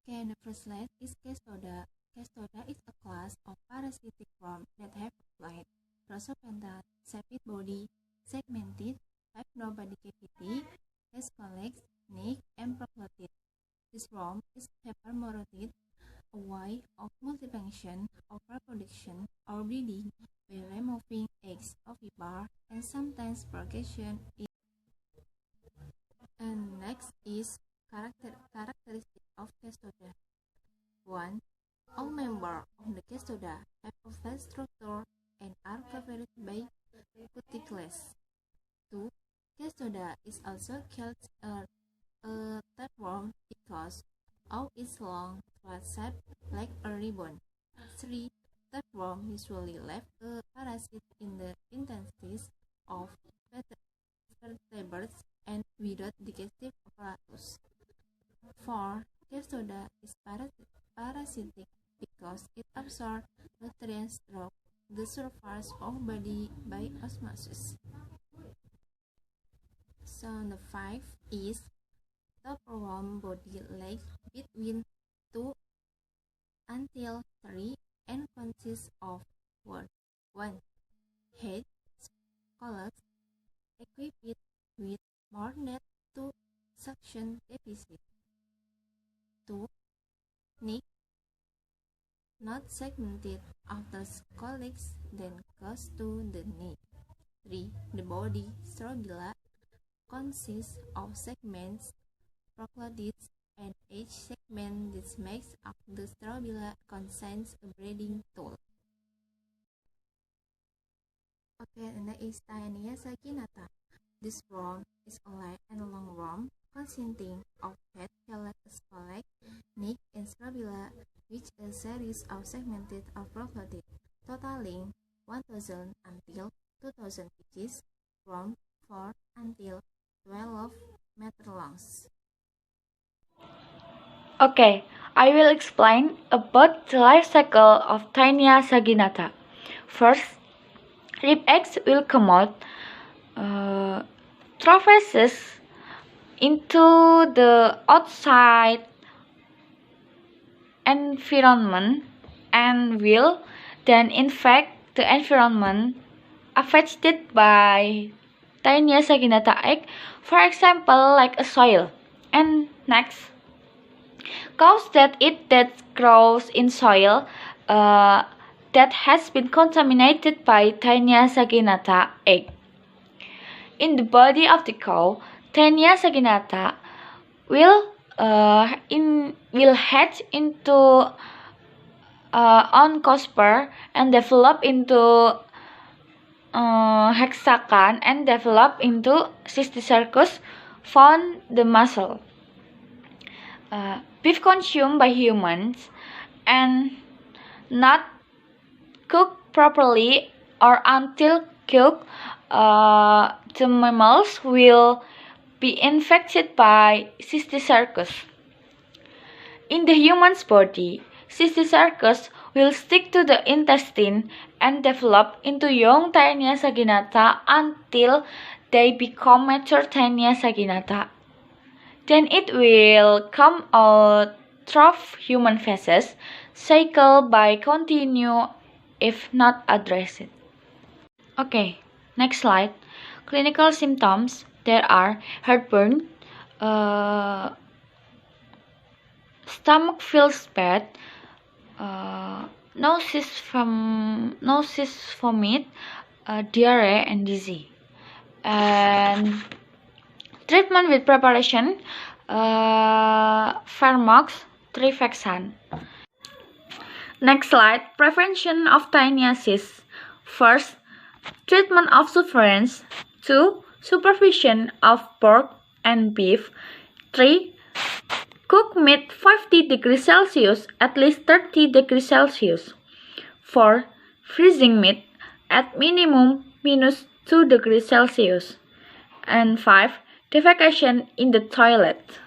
Okay, the first list is Cestoda. Cestoda is a class of parasitic worms that have a flat, prosopenta, shaped body, segmented, have no body cavity, has calyx, neck, and proglotid. This worm is hypermorotid, a way of multifunction, of reproduction, or breeding by removing eggs, ovipar, and sometimes propagation. And next is characteristic of Cestoda. 1. All members of the Cestoda have a flat structure and are covered by cuticles. 2. Cestoda is also called a tapeworm because of its long, flat shape like a ribbon. 3. Tapeworm usually leave a parasite in the intestines of vertebrates and without digestive apparatus. 4. Cestoda is parasitic because it absorbs nutrients through the surface of body by osmosis. So the 5 is tapeworm body length between 2 until 3 and consists of 1. Head, scallops, equipped with more than 2 suction deficit. 2. Neck, not segmented after calyx, then goes to the knee. 3. The body, strobila, consists of segments, proglottids, and each segment that makes up the strobila contains a breeding tool. Okay, and that is Taenia saginata. This worm is a light and long worm consisting of head, calyx, neck, and strobila, which a series of segmented of proglottids, totaling 1,000 until 2,000 pieces, from 4 until 12 meter long. Okay, I will explain about the life cycle of Taenia saginata. First, rib eggs will come out, traverses into the outside environment and will then infect the environment affected by Taenia saginata egg, for example, like a soil. And next, cows that eat that grows in soil that has been contaminated by Taenia saginata egg. In the body of the cow, Taenia saginata will hatch into oncospore and develop into hexagon and develop into cysticercus found the muscle. Beef consumed by humans and not cooked properly or until cooked, the mammals will be infected by cysticercus. In the human's body, cysticercus will stick to the intestine and develop into young Taenia saginata until they become mature Taenia saginata. Then it will come out through human feces, cycle by continue if not addressed. Okay, next slide. Clinical symptoms. There are heartburn, stomach feels bad, nausea, vomit, diarrhea, and dizzy. And treatment with preparation, Pharmax, Trifexan. Next slide, prevention of tiniasis. First, treatment of sufferance. 2. Supervision of pork and beef. 3. Cook meat 50 degrees Celsius at least 30 degrees Celsius. 4. Freezing meat at minimum minus 2 degrees Celsius. And 5. Defecation in the toilet.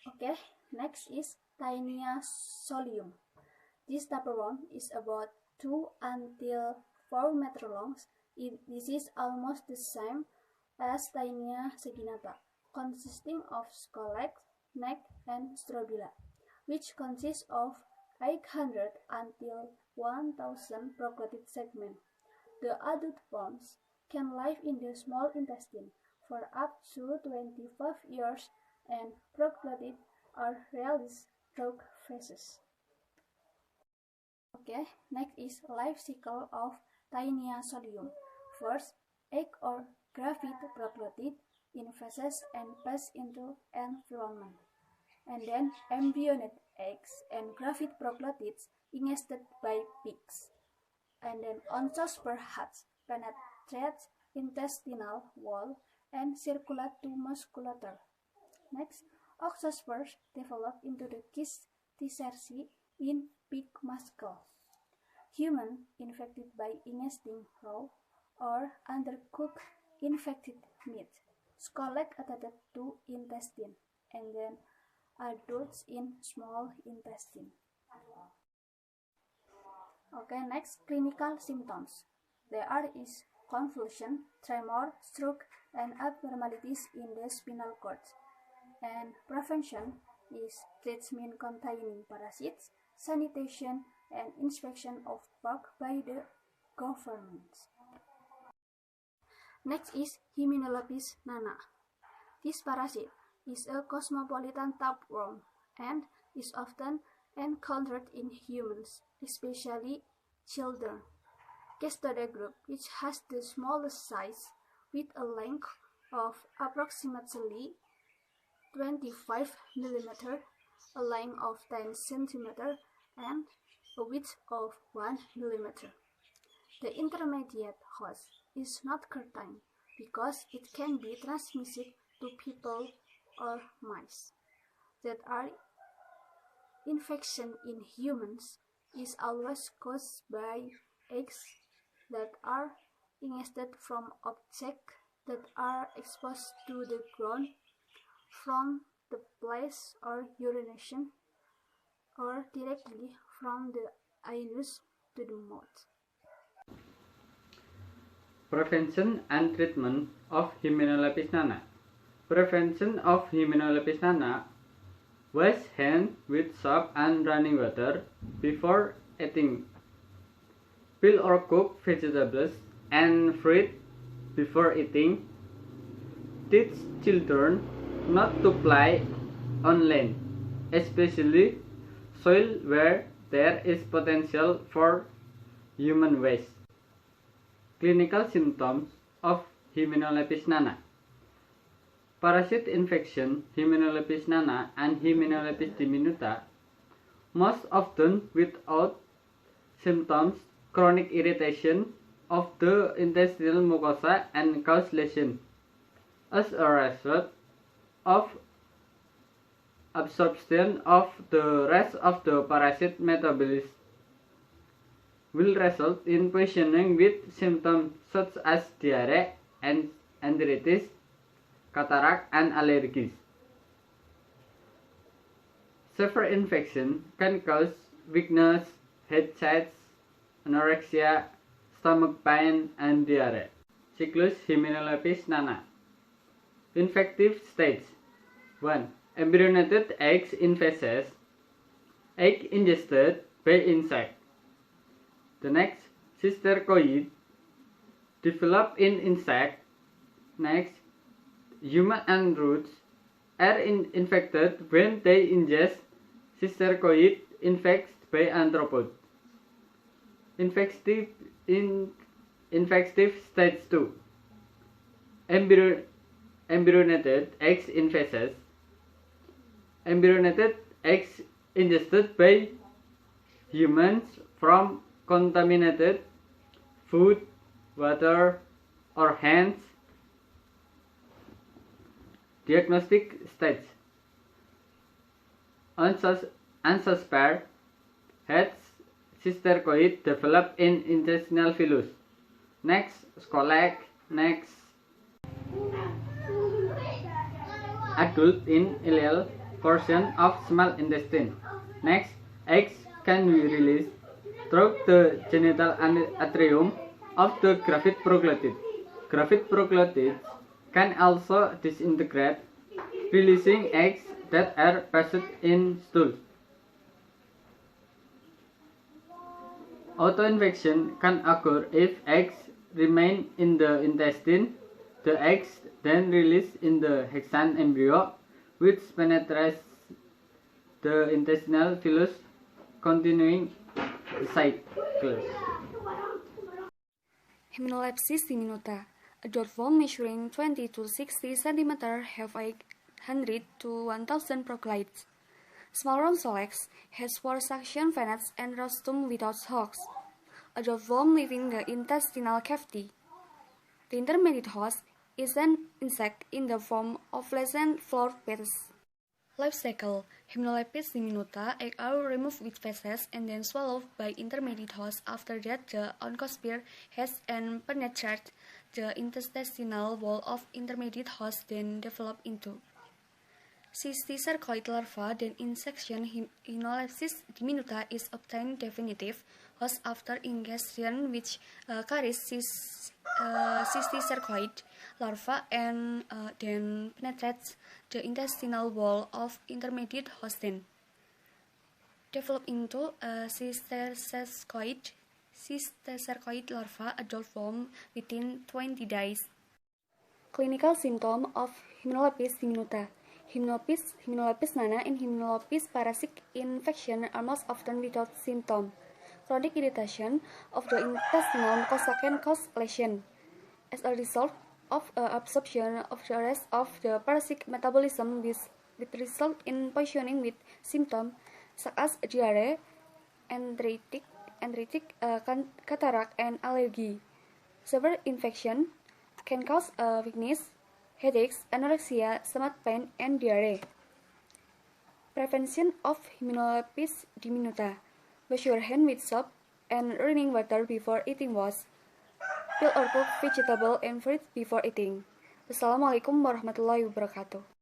Okay, next is Taenia solium. This tapeworm is about 2 until 4 meters long. This is almost the same as Taenia saginata, consisting of scolex, neck, and strobila, which consists of 800 until 1000 proglotid segments. The adult worms can live in the small intestine for up to 25 years, and proglotid are released through phases. Okay, next is life cycle of Taenia solium. First, egg or gravid proglotid in phases and pass into environment. And then embryonic eggs and gravid proglotids ingested by pigs. And then onchospore hatch penetrates intestinal wall and circulate to musculature. Next, oxospores develop into the cysticerci in pig muscle. Human infected by ingesting raw or undercooked infected meat. Scolex attached to intestine, and then adults in small intestine. Okay, next, clinical symptoms. There is convulsion, tremor, stroke, and abnormalities in the spinal cord. And prevention is treatment containing parasites, sanitation, and inspection of park by the government. Next is Hymenopus nana. This parasite is a cosmopolitan tapeworm and is often encountered in humans, especially children. Cestoda group, which has the smallest size with a length of approximately 25 mm, a length of 10 cm, and a width of 1 mm. The intermediate host is not curtain because it can be transmitted to people or mice. That are infection in humans is always caused by eggs that are ingested from objects that are exposed to the ground from the place or urination, or directly from the anus to the mouth. Prevention and treatment of Hymenopus nana. Prevention of Hymenopus nana: wash hands with soap and running water before eating. Peel or cook vegetables and fruit before eating. Teach children not to play on land, especially soil where there is potential for human waste. Clinical symptoms of Hymenopus nana: parasite infection, Hymenopus nana and Hymenopus diminuta, most often without symptoms, chronic irritation of the intestinal mucosa and cause lesion. As a result of absorption of the rest of the parasite metabolism will result in poisoning with symptoms such as diarrhea and enteritis, cataract, and allergies. Severe infection can cause weakness, headaches, anorexia, stomach pain, and diarrhea. Cyclus Hymenopus nana. Infective stage 1. Embryonated eggs in feces. Egg ingested by insect. The next, cysticercoid develop in insect. Next, human and roots are infected when they ingest cysticercoid infected by arthropod. Infective stage 2. Embryonated eggs in feces. Embryonated eggs ingested by humans from contaminated food, water, or hands. Diagnostic stage. Unsuspected had cysticercoid develop in intestinal pilus. Next, scolex. Next, adult in ileal portion of small intestine. Next, eggs can be released through the genital atrium of the gravid proglotid. Gravid proglotids can also disintegrate, releasing eggs that are passed in stool. Autoinfection can occur if eggs remain in the intestine. The eggs then release in the hexan embryo, which penetrates the intestinal pilus, continuing the cycle. Heminolepsis diminuta, a dot worm measuring 20 to 60 cm, have 800 to 1000 proclides. Small ronsolex has 4 suction venets and rostrum without hooks. A dot worm living in the intestinal cavity. The intermediate host is an insect in the form of lessened floor petals. Life cycle. Heminolepis diminuta eggs are removed with feces and then swallowed by intermediate host. After that, the oncosphere has and penetrates the intestinal wall of intermediate host, then develop into cysticercoid larva. Then in section Heminolepis diminuta is obtained definitive host after ingestion, which carries cysticercoid larva and then penetrates the intestinal wall of intermediate host, then develop into cysticercoid larva adult form within 20 days. Clinical symptom of Heminolepis diminuta. Heminolepis nana and Heminolepis parasitic infection are most often without symptom. Chronic irritation of the intestinal mucosa can cause lesion. As a result of absorption of the rest of the parasitic metabolism, with result in poisoning with symptoms such as diarrhea, enteritic, cataract, and allergy. Severe infection can cause weakness, headaches, anorexia, stomach pain, and diarrhea. Prevention of Heminolepis diminuta. Wash your hand with soap and running water before eating was. Peel or cook vegetable and fruit before eating. Wassalamualaikum warahmatullahi wabarakatuh.